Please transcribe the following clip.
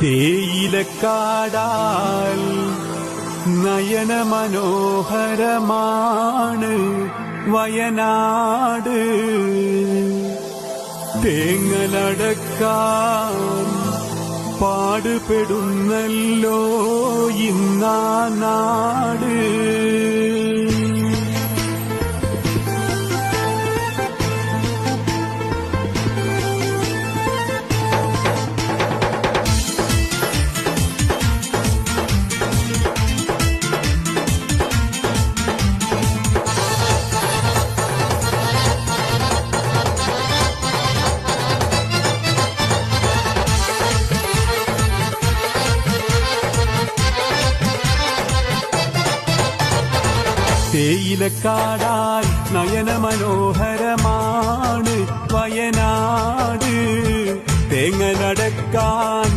തേയിലക്കാടാൽ നയന മനോഹരമാണ് വയനാട്. തേങ്ങലടക്കാൻ പാടുപെടുന്നല്ലോ ഇന്നാ നാട്. തേയിലക്കാടാൽ നയന മനോഹരമാണ് വയനാട്. തേങ്ങലടക്കാൻ